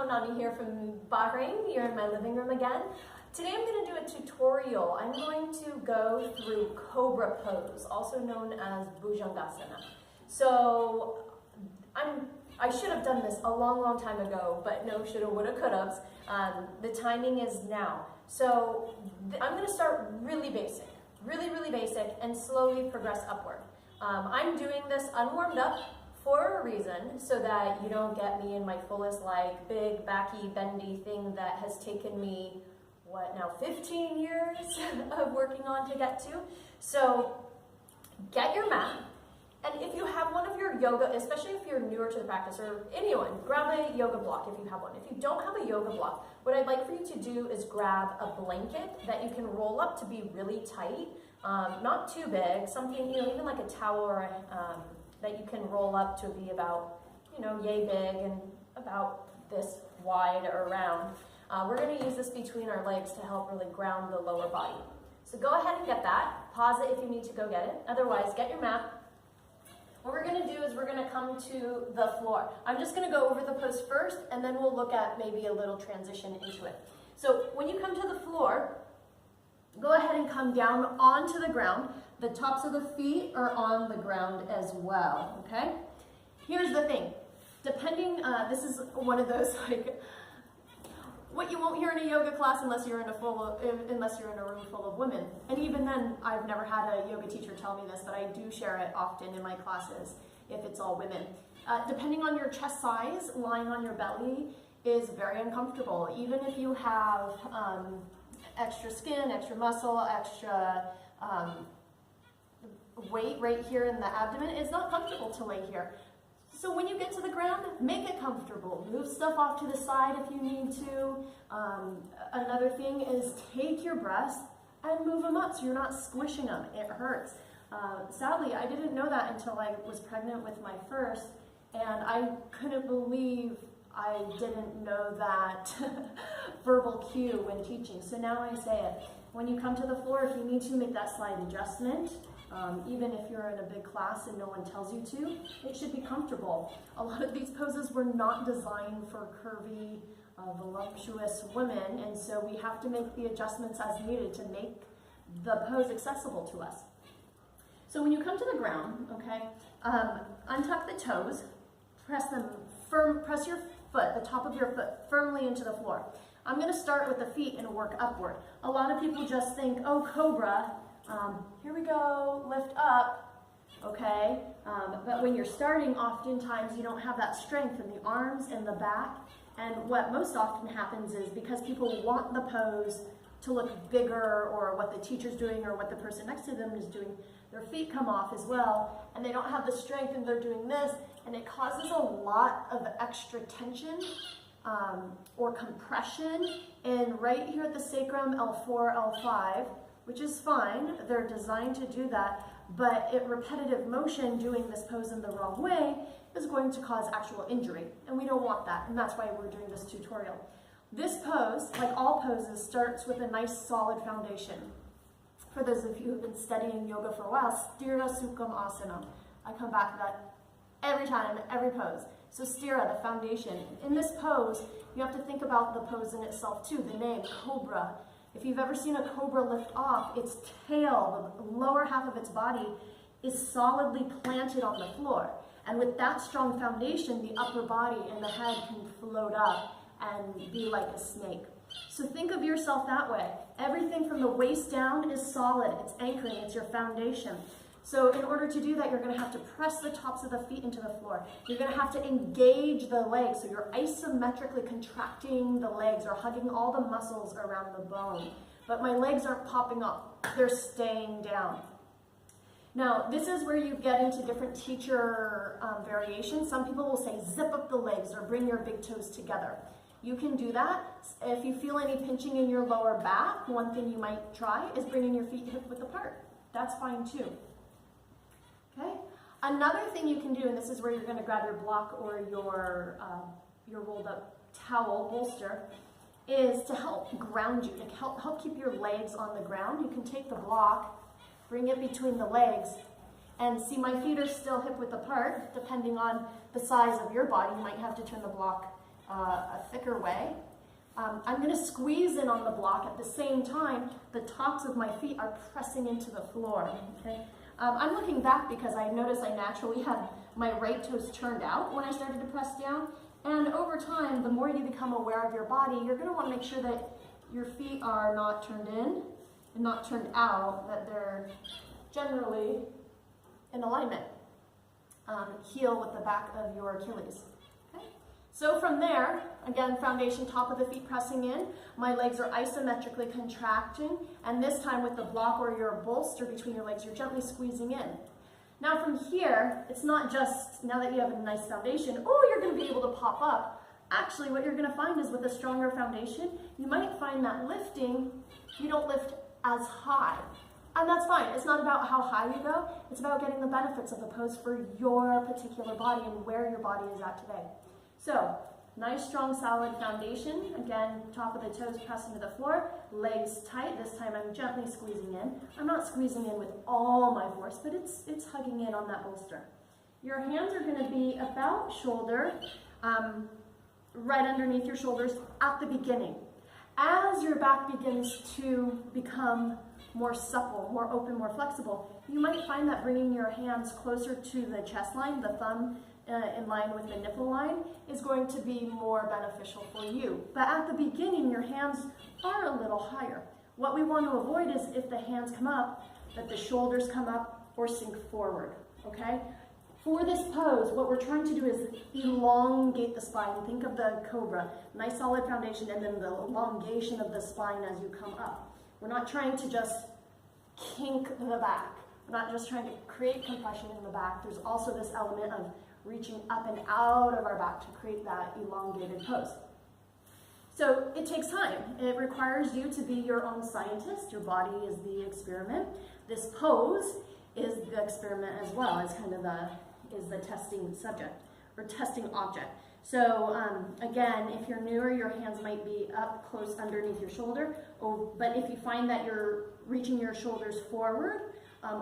Nani here from Bahrain, here in my living room again. Today I'm going to do a tutorial. I'm going to go through Cobra pose, also known as Bhujangasana. So I should have done this a long time ago, but no shoulda, woulda, coulda. The timing is now. So I'm going to start really basic, really basic, and slowly progress upward. I'm doing this unwarmed up for a reason, so that you don't get me in my fullest, like, big, backy, bendy thing that has taken me, what now, 15 years of working on to get to. So get your mat, and if you have one of your yoga, especially if you're newer to the practice, or anyone, grab a yoga block if you have one. If you don't have a yoga block, what I'd like for you to do is grab a blanket that you can roll up to be really tight, not too big, something, even like a towel or that you can roll up to be about, yay big and about this wide or round. We're going to use this between our legs to help really ground the lower body. So go ahead and get that. Pause it if you need to go get it. Otherwise, get your mat. What we're going to do is we're going to come to the floor. I'm just going to go over the pose first, and then we'll look at maybe a little transition into it. So when you come to the floor, go ahead and come down onto the ground. The tops of the feet are on the ground as well, okay? Here's the thing. Depending, this is one of those, like, what you won't hear in a yoga class unless you're in a room full of women. And even then, I've never had a yoga teacher tell me this, but I do share it often in my classes if it's all women. Depending on your chest size, lying on your belly is very uncomfortable. Even if you have extra skin, extra muscle, extra weight right here in the abdomen, it's not comfortable to lay here. So when you get to the ground, make it comfortable. Move stuff off to the side if you need to. Another thing is take your breasts and move them up so you're not squishing them. It hurts. Sadly, I didn't know that until I was pregnant with my first, and I couldn't believe I didn't know that verbal cue when teaching. So now I say it. When you come to the floor, if you need to make that slight adjustment, even if you're in a big class and no one tells you to, it should be comfortable. A lot of these poses were not designed for curvy, voluptuous women, and so we have to make the adjustments as needed to make the pose accessible to us. So when you come to the ground, okay, untuck the toes, press them firm, press your foot, the top of your foot, firmly into the floor. I'm going to start with the feet and work upward. A lot of people just think, oh, Cobra, here we go, lift up, okay? But when you're starting, oftentimes you don't have that strength in the arms and the back. And what most often happens is because people want the pose to look bigger, or what the teacher's doing or what the person next to them is doing, their feet come off as well, and they don't have the strength and they're doing this, and it causes a lot of extra tension or compression. And right here at the sacrum, L4, L5, which is fine, they're designed to do that, but repetitive motion doing this pose in the wrong way is going to cause actual injury, and we don't want that, and that's why we're doing this tutorial. This pose, like all poses, starts with a nice solid foundation. For those of you who've been studying yoga for a while, Sthira Sukham Asana. I come back to that every time, every pose. So Sthira, the foundation. In this pose, you have to think about the pose in itself too, the name, Cobra. If you've ever seen a cobra lift off, its tail, the lower half of its body, is solidly planted on the floor. And with that strong foundation, the upper body and the head can float up and be like a snake. So think of yourself that way. Everything from the waist down is solid. It's anchoring. It's your foundation. So in order to do that, you're going to have to press the tops of the feet into the floor. You're going to have to engage the legs. So you're isometrically contracting the legs or hugging all the muscles around the bone. But my legs aren't popping up. They're staying down. Now, this is where you get into different teacher variations. Some people will say zip up the legs or bring your big toes together. You can do that. If you feel any pinching in your lower back, one thing you might try is bringing your feet hip width apart. That's fine too. Okay. Another thing you can do, and this is where you're going to grab your block or your rolled up towel bolster, is to help ground you, to help keep your legs on the ground. You can take the block, bring it between the legs, and see my feet are still hip width apart. Depending on the size of your body, you might have to turn the block a thicker way. I'm going to squeeze in on the block at the same time. The tops of my feet are pressing into the floor. Okay? I'm looking back because I noticed I naturally had my right toes turned out when I started to press down. And over time, the more you become aware of your body, you're going to want to make sure that your feet are not turned in and not turned out, that they're generally in alignment. Heel with the back of your Achilles. Okay? So from there, again, foundation, top of the feet pressing in. My legs are isometrically contracting, and this time with the block or your bolster between your legs, you're gently squeezing in. Now from here, it's not just, now that you have a nice foundation, oh, you're going to be able to pop up. Actually, what you're going to find is with a stronger foundation, you might find that lifting, you don't lift as high. And that's fine. It's not about how high you go. It's about getting the benefits of the pose for your particular body and where your body is at today. So, nice, strong, solid foundation. Again, top of the toes pressing to the floor, legs tight. This time I'm gently squeezing in. I'm not squeezing in with all my force, but it's hugging in on that bolster. Your hands are going to be about shoulder, right underneath your shoulders at the beginning. As your back begins to become more supple, more open, more flexible, you might find that bringing your hands closer to the chest line, the thumb in line with the nipple line, is going to be more beneficial for you. But at the beginning, your hands are a little higher. What we want to avoid is if the hands come up, that the shoulders come up or sink forward, okay? For this pose, what we're trying to do is elongate the spine. Think of the Cobra, nice solid foundation, and then the elongation of the spine as you come up. We're not trying to just kink the back. We're not just trying to create compression in the back. There's also this element of reaching up and out of our back to create that elongated pose. So it takes time. It requires you to be your own scientist. Your body is the experiment. This pose is the experiment as well. It's kind of the testing subject or testing object. So again, if you're newer, your hands might be up close underneath your shoulder, but if you find that you're reaching your shoulders forward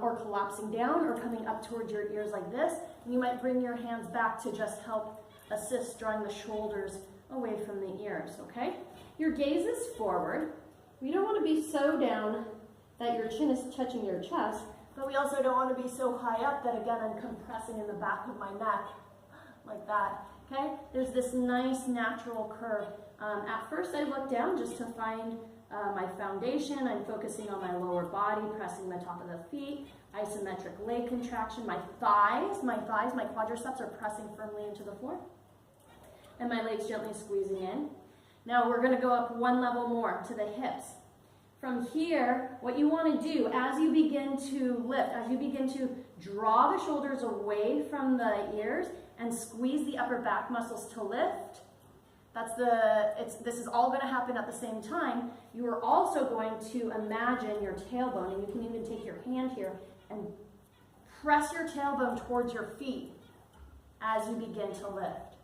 or collapsing down or coming up towards your ears like this, you might bring your hands back to just help assist drawing the shoulders away from the ears, okay? Your gaze is forward. You don't want to be so down that your chin is touching your chest, but we also don't want to be so high up that, again, I'm compressing in the back of my neck like that. Okay, there's this nice natural curve. At first I look down just to find my foundation. I'm focusing on my lower body, pressing the top of the feet, isometric leg contraction. My quadriceps are pressing firmly into the floor. And my legs gently squeezing in. Now we're going to go up one level more to the hips. From here, what you want to do as you begin to lift, as you begin to draw the shoulders away from the ears and squeeze the upper back muscles to lift, this is all going to happen at the same time. You are also going to imagine your tailbone, and you can even take your hand here and press your tailbone towards your feet as you begin to lift.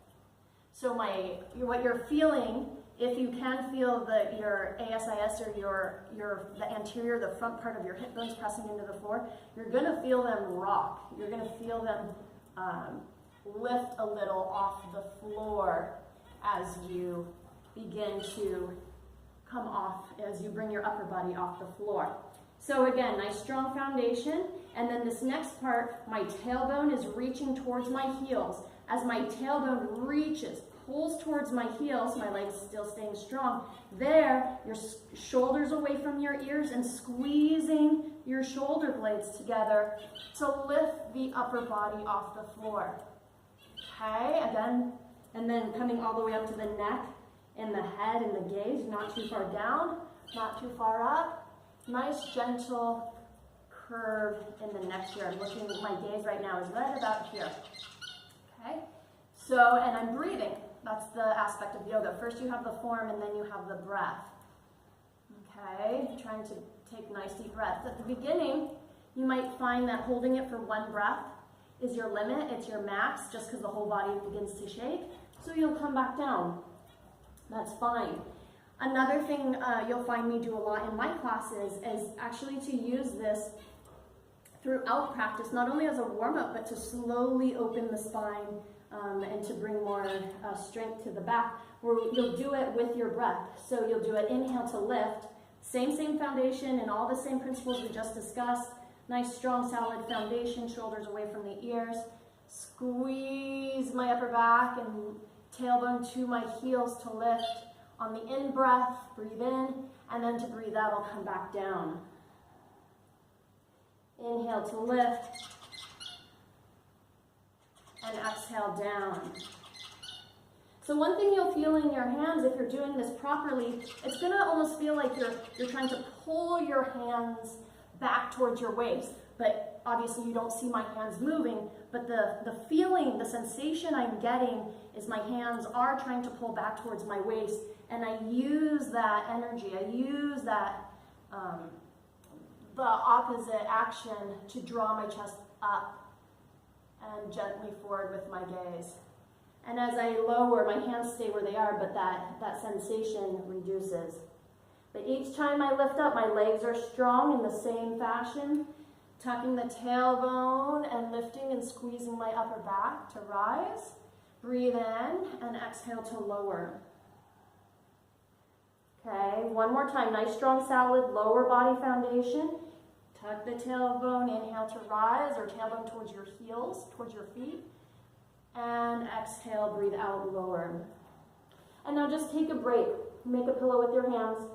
So what you're feeling, if you can feel your ASIS or the anterior, the front part of your hip bones pressing into the floor, you're going to feel them rock. You're going to feel them lift a little off the floor as you begin to come off, as you bring your upper body off the floor. So again, nice strong foundation. And then this next part, my tailbone is reaching towards my heels. As my tailbone reaches, pulls towards my heels, my legs still staying strong. There, your shoulders away from your ears and squeezing your shoulder blades together to lift the upper body off the floor. Okay, again, and then coming all the way up to the neck and the head and the gaze, not too far down, not too far up. Nice, gentle curve in the neck here. I'm looking, my gaze right now is right about here. Okay, so, and I'm breathing. That's the aspect of yoga. First you have the form and then you have the breath. Okay, trying to take nice deep breaths. At the beginning, you might find that holding it for one breath is your limit, it's your max, just because the whole body begins to shake. So you'll come back down. That's fine. Another thing you'll find me do a lot in my classes is actually to use this throughout practice, not only as a warm-up, but to slowly open the spine and to bring more strength to the back, where you'll do it with your breath. So you'll do an inhale to lift, same foundation and all the same principles we just discussed. Nice strong solid foundation, shoulders away from the ears. Squeeze my upper back and tailbone to my heels to lift. On the in breath, breathe in, and then to breathe out, I'll come back down. Inhale to lift, and exhale down. So one thing you'll feel in your hands if you're doing this properly, it's gonna almost feel like you're trying to pull your hands back towards your waist. But obviously you don't see my hands moving, but the feeling, the sensation I'm getting is my hands are trying to pull back towards my waist, and I use that energy, I use that, the opposite action to draw my chest up and gently forward with my gaze. And as I lower, my hands stay where they are, but that sensation reduces. But each time I lift up, my legs are strong in the same fashion, tucking the tailbone and lifting and squeezing my upper back to rise. Breathe in and exhale to lower. Okay, one more time. Nice, strong, solid lower body foundation. Tuck the tailbone, inhale to rise, or tailbone towards your heels, towards your feet. And exhale, breathe out, lower. And now just take a break. Make a pillow with your hands.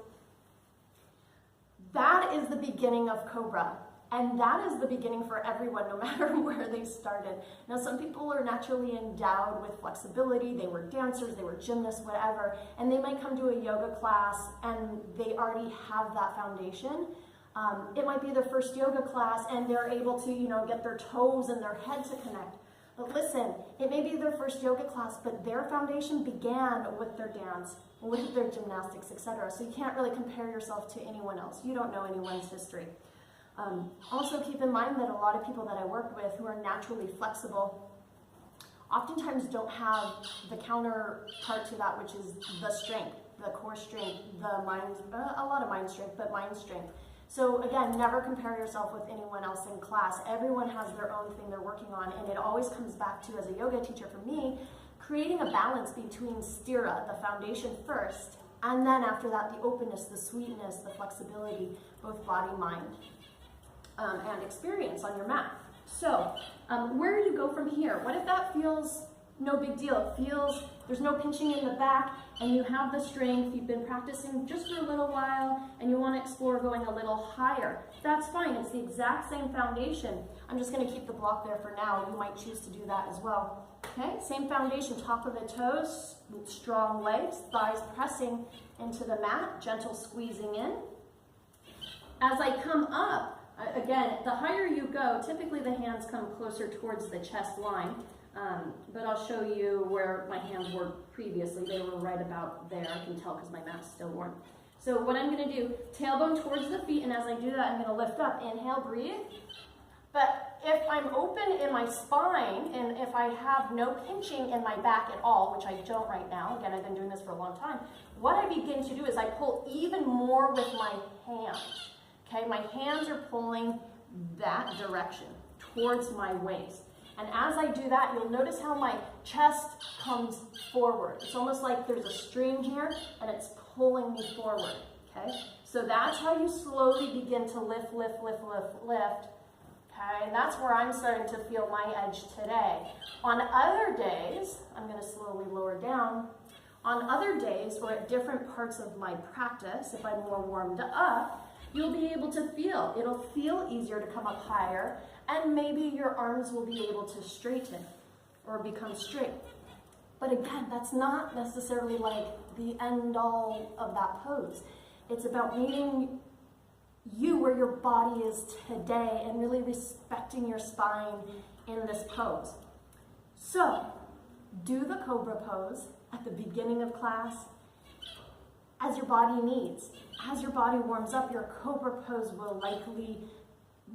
That is the beginning of Cobra. And that is the beginning for everyone, no matter where they started. Now, some people are naturally endowed with flexibility. They were dancers, they were gymnasts, whatever. And they might come to a yoga class and they already have that foundation. It might be their first yoga class and they're able to, get their toes and their head to connect. But listen, it may be their first yoga class, but their foundation began with their dance, with their gymnastics, etc. So you can't really compare yourself to anyone else. You don't know anyone's history. Also keep in mind that a lot of people that I work with who are naturally flexible oftentimes don't have the counterpart to that, which is the strength, the core strength, the mind, a lot of mind strength, but mind strength. So again, never compare yourself with anyone else in class. Everyone has their own thing they're working on, and it always comes back to, as a yoga teacher for me, creating a balance between stira, the foundation first, and then after that, the openness, the sweetness, the flexibility, both body, mind, and experience on your mat. So, where do you go from here? What if that feels no big deal? It feels there's no pinching in the back, and you have the strength, you've been practicing just for a little while, and you want to explore going a little higher. That's fine, it's the exact same foundation. I'm just going to keep the block there for now. You might choose to do that as well. Okay, same foundation, top of the toes, strong legs, thighs pressing into the mat, gentle squeezing in. As I come up, again, the higher you go, typically the hands come closer towards the chest line. But I'll show you where my hands were previously. They were right about there. I can tell because my mat's still warm. So what I'm going to do, tailbone towards the feet, and as I do that, I'm going to lift up. Inhale, breathe. But if I'm open in my spine, and if I have no pinching in my back at all, which I don't right now, again, I've been doing this for a long time, what I begin to do is I pull even more with my hands. Okay, my hands are pulling that direction towards my waist. And as I do that, you'll notice how my chest comes forward. It's almost like there's a string here and it's pulling me forward, okay? So that's how you slowly begin to lift, lift, lift, lift, lift, okay? And that's where I'm starting to feel my edge today. On other days, I'm gonna slowly lower down. On other days, or at different parts of my practice, if I'm more warmed up, you'll be able to feel. It'll feel easier to come up higher, and maybe your arms will be able to straighten or become straight. But again, that's not necessarily like the end all of that pose. It's about meeting you where your body is today and really respecting your spine in this pose. So, do the Cobra pose at the beginning of class as your body needs. As your body warms up, your Cobra pose will likely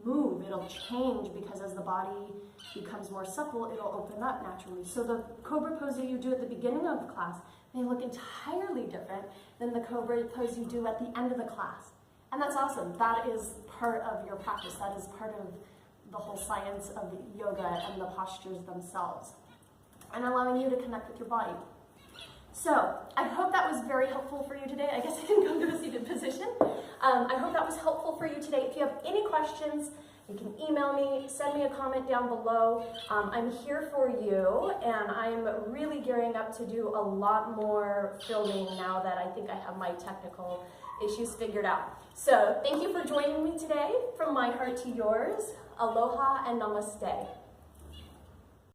move. It'll change because as the body becomes more supple, it'll open up naturally. So the Cobra pose that you do at the beginning of the class may look entirely different than the Cobra pose you do at the end of the class. And that's awesome. That is part of your practice. That is part of the whole science of yoga and the postures themselves. and allowing you to connect with your body. So I hope that was very helpful for you today. I guess I can come to a seated position. I hope that was helpful for you today. If you have any questions, you can email me, send me a comment down below. I'm here for you, and I'm really gearing up to do a lot more filming now that I think I have my technical issues figured out. So thank you for joining me today. From my heart to yours, aloha and namaste.